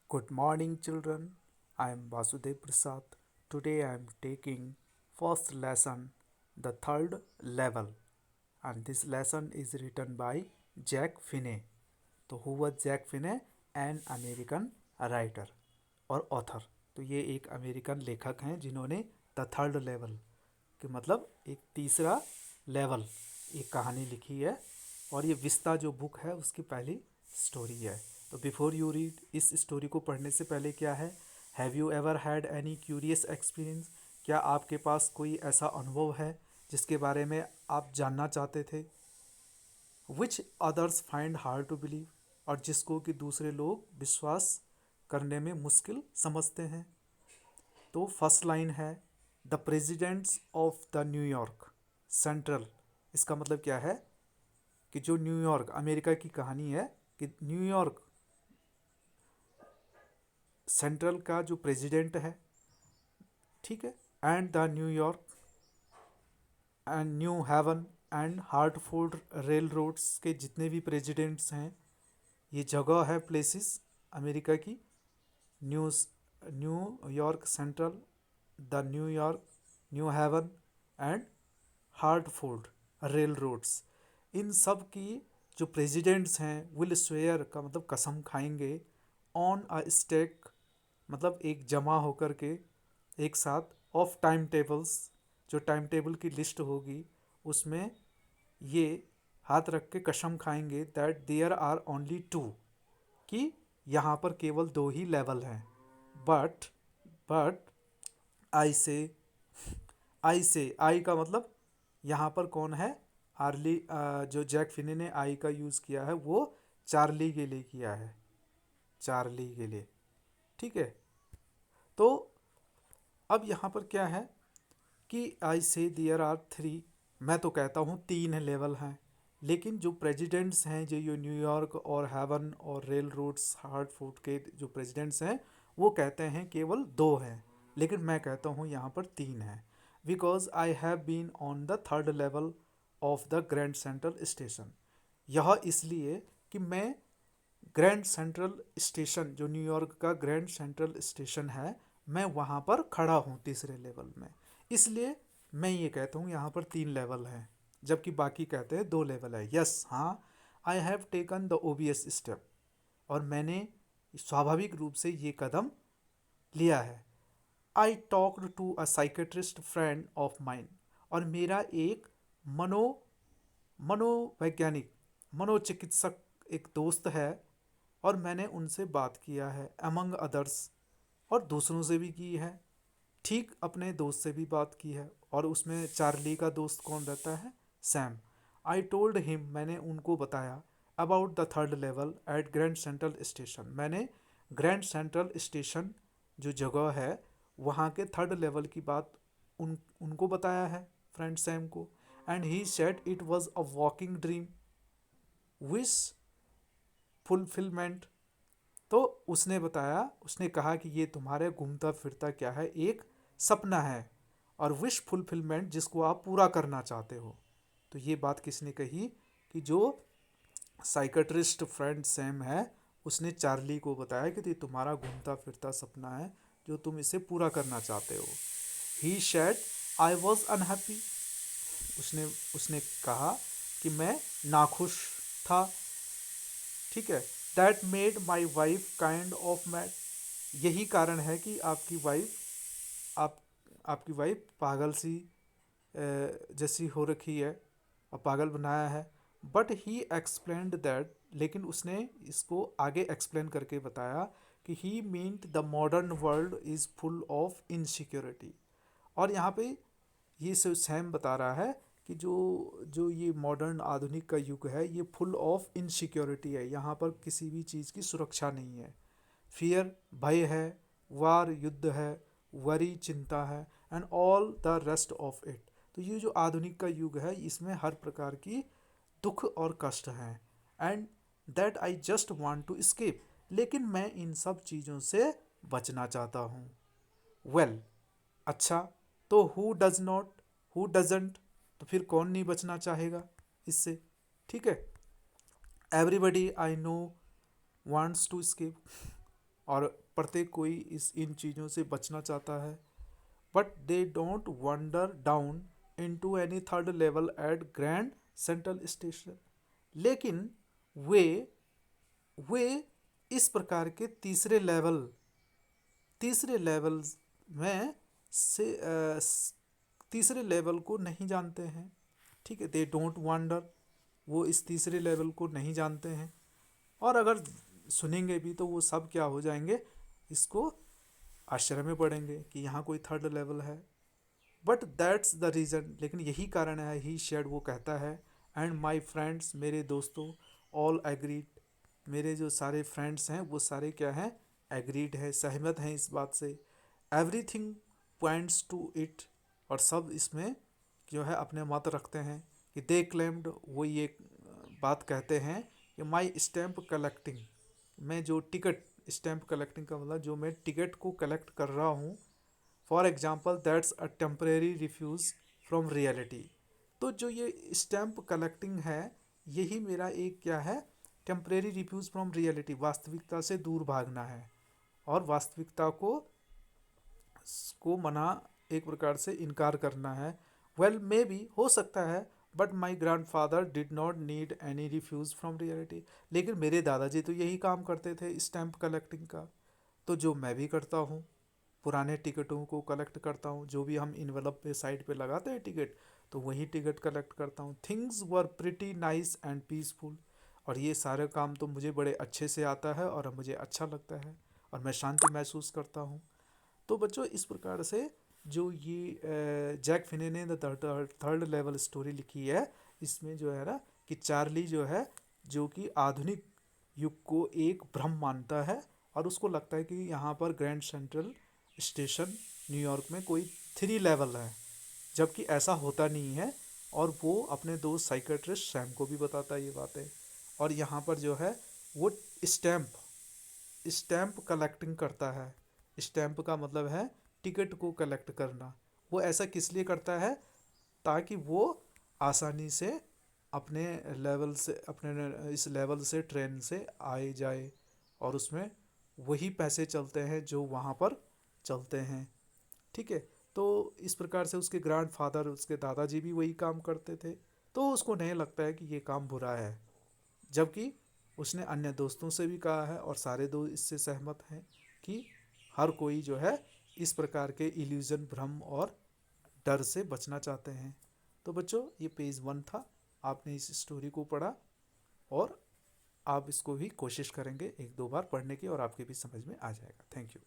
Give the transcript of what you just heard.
Good morning, children. I am Vasudev Prasad. Today I am taking first lesson, the third level, and this lesson is written by Jack Finney. तो who was Jack Finney? An American writer और author. तो ये एक American लेखक हैं जिन्होंने the third level कि मतलब एक तीसरा लेवल एक कहानी लिखी है और ये विस्ता जो बुक है उसकी पहली स्टोरी है। तो बिफोर यू रीड, इस स्टोरी को पढ़ने से पहले क्या है, have you ever had any curious experience? क्या आपके पास कोई ऐसा अनुभव है जिसके बारे में आप जानना चाहते थे? Which others find hard to believe, और जिसको कि दूसरे लोग विश्वास करने में मुश्किल समझते हैं। तो फर्स्ट लाइन है, the president's of the New York central. इसका मतलब क्या है कि जो न्यूयॉर्क, अमेरिका की कहानी है कि न्यूयॉर्क सेंट्रल का जो प्रेसिडेंट है, ठीक है, and the New York and New Haven and Hartford railroads के जितने भी प्रेसिडेंट्स हैं, ये जगह है, प्लेसेस अमेरिका की। New New York central, the New York, new Haven and Hartford railroads, इन सब की जो प्रेसिडेंट्स हैं विल स्वेयर का मतलब कसम खाएंगे, ऑन अ स्टेक मतलब एक जमा होकर के एक साथ, ऑफ टाइम टेबल्स जो टाइम टेबल की लिस्ट होगी उसमें ये हाथ रख के कसम खाएंगे that there are only two, कि यहाँ पर केवल दो ही लेवल हैं। But but I say, I का मतलब यहाँ पर कौन है, आर्ली, जो जैक फिनी ने आई का यूज़ किया है वो चार्ली के लिए किया है, चार्ली के लिए, ठीक है। तो अब यहाँ पर क्या है कि आई से देयर आर थ्री, मैं तो कहता हूँ तीन लेवल हैं, लेकिन जो प्रेसिडेंट्स हैं जो ये न्यूयॉर्क और हेवन और रेल रोड्स हार्टफोर्ड के जो प्रेसिडेंट्स हैं वो कहते हैं केवल दो हैं, लेकिन मैं कहता हूँ यहाँ पर तीन हैं। Because I have been on the third level of the Grand Central Station, यह इसलिए कि मैं ग्रैंड सेंट्रल स्टेशन, जो न्यूयॉर्क का ग्रैंड सेंट्रल स्टेशन है, मैं वहाँ पर खड़ा हूँ तीसरे लेवल में, इसलिए मैं ये कहता हूँ यहाँ पर तीन लेवल हैं, जबकि बाकी कहते हैं दो लेवल है। यस, हाँ, I have taken the obvious step, और मैंने स्वाभाविक रूप से ये कदम लिया है। I talked to a psychiatrist friend of mine, और मेरा एक मनो मनोवैज्ञानिक मनोचिकित्सक एक दोस्त है, और मैंने उनसे बात किया है, अमंग अदर्स, और दूसरों से भी की है, ठीक अपने दोस्त से भी बात की है, और उसमें चार्ली का दोस्त कौन रहता है, सैम। आई टोल्ड हिम, मैंने उनको बताया, about the third level at Grand Central Station, मैंने ग्रैंड सेंट्रल स्टेशन जो जगह है वहाँ के थर्ड लेवल की बात उनको बताया है, फ्रेंड सैम को। And he said it was a walking dream wish fulfilment, तो उसने बताया, उसने कहा कि ये तुम्हारे घूमता फिरता क्या है, एक सपना है, और विश फुलफिलमेंट जिसको आप पूरा करना चाहते हो। तो ये बात किसने कही कि जो साइकेट्रिस्ट फ्रेंड सैम है उसने चार्ली को बताया कि ये तुम्हारा घूमता फिरता सपना है जो तुम इसे पूरा करना चाहते हो। ही शेड आई वॉज अनहैप्पी, उसने उसने कहा कि मैं नाखुश था, ठीक है। That made my wife kind of mad, यही कारण है कि आपकी वाइफ, आप आपकी वाइफ पागल सी जैसी हो रखी है और पागल बनाया है। बट ही एक्सप्लेन्ड दैट, लेकिन उसने इसको आगे एक्सप्लेन करके बताया कि he meant the modern world is full of insecurity, और यहाँ पे ये सैम बता रहा है कि जो जो ये मॉडर्न आधुनिक का युग है ये फुल ऑफ इनसिक्योरिटी है, यहाँ पर किसी भी चीज़ की सुरक्षा नहीं है। फियर भय है, वार युद्ध है, वरी चिंता है, and all the rest of it. तो ये जो आधुनिक का युग है इसमें हर प्रकार की दुख और कष्ट हैं। And that I just want to escape, लेकिन मैं इन सब चीज़ों से बचना चाहता हूँ। वेल, अच्छा, तो who does not, who doesn't, तो फिर कौन नहीं बचना चाहेगा इससे, ठीक है। Everybody I know wants to escape, और प्रत्येक कोई इन चीज़ों से बचना चाहता है। But they don't wander down into any third level at Grand Central Station. लेकिन वे वे इस प्रकार के तीसरे लेवल में से तीसरे लेवल को नहीं जानते हैं। ठीक है, दे डोंट वंडर, वो इस तीसरे लेवल को नहीं जानते हैं। और अगर सुनेंगे भी तो वो सब क्या हो जाएंगे, इसको आश्चर्य में पड़ेंगे कि यहाँ कोई थर्ड लेवल है। बट दैट्स द रीज़न, लेकिन यही कारण है, ही शेड, वो कहता है, एंड माई फ्रेंड्स, मेरे दोस्तों, ऑल एग्रीड, मेरे जो सारे फ्रेंड्स हैं वो सारे क्या हैं, एग्रीड है, सहमत हैं इस बात से। एवरीथिंग पॉइंट्स टू इट, और सब इसमें जो है अपने मत रखते हैं कि दे क्लेम्ड, वो ये बात कहते हैं कि माई स्टैम्प कलेक्टिंग, मैं जो टिकट, स्टैम्प कलेक्टिंग का मतलब जो मैं टिकट को कलेक्ट कर रहा हूँ, for example that's a temporary refuse from reality. तो जो ये स्टैम्प कलेक्टिंग है, यही मेरा एक क्या है, टेम्परेरी रिफ्यूज़ फ्रॉम रियलिटी, वास्तविकता से दूर भागना है और वास्तविकता को मना, एक प्रकार से इनकार करना है। वेल मे बी, हो सकता है, but my grand father did not need any refuse from reality. लेकिन मेरे दादाजी तो यही काम करते थे, स्टैम्प कलेक्टिंग का, तो जो मैं भी करता हूँ, पुराने टिकटों को कलेक्ट करता हूँ, जो भी हम इन्वेलप पे साइड पे लगाते हैं टिकट, तो वही टिकट कलेक्ट करता हूँ। Things were pretty nice and peaceful, और ये सारे काम तो मुझे बड़े अच्छे से आता है और मुझे अच्छा लगता है और मैं शांति महसूस करता हूँ। तो बच्चों, इस प्रकार से जो ये जैक फिने ने द थर्ड लेवल स्टोरी लिखी है, इसमें जो है ना कि चार्ली जो है, जो कि आधुनिक युग को एक भ्रम मानता है और उसको लगता है कि यहाँ पर ग्रैंड सेंट्रल स्टेशन न्यूयॉर्क में कोई 3 लेवल है, जबकि ऐसा होता नहीं है। और वो अपने दोस्त साइकेट्रिस्ट सैम को भी बताता है ये बातें। और यहाँ पर जो है वो स्टैम्प स्टैम्प कलेक्टिंग करता है। स्टैम्प का मतलब है टिकट को कलेक्ट करना। वो ऐसा किस लिए करता है, ताकि वो आसानी से अपने लेवल से, अपने इस लेवल से ट्रेन से आए जाए, और उसमें वही पैसे चलते हैं जो वहाँ पर चलते हैं। ठीक है, तो इस प्रकार से उसके ग्रैंड फादर, उसके दादाजी भी वही काम करते थे, तो उसको नहीं लगता है कि ये काम बुरा है। जबकि उसने अन्य दोस्तों से भी कहा है और सारे दोस्त इससे सहमत हैं कि हर कोई जो है इस प्रकार के इल्यूजन, भ्रम और डर से बचना चाहते हैं। तो बच्चों, ये पेज 1 था, आपने इस स्टोरी को पढ़ा और आप इसको भी कोशिश करेंगे 1-2 बार पढ़ने की और आपके भी समझ में आ जाएगा। Thank you.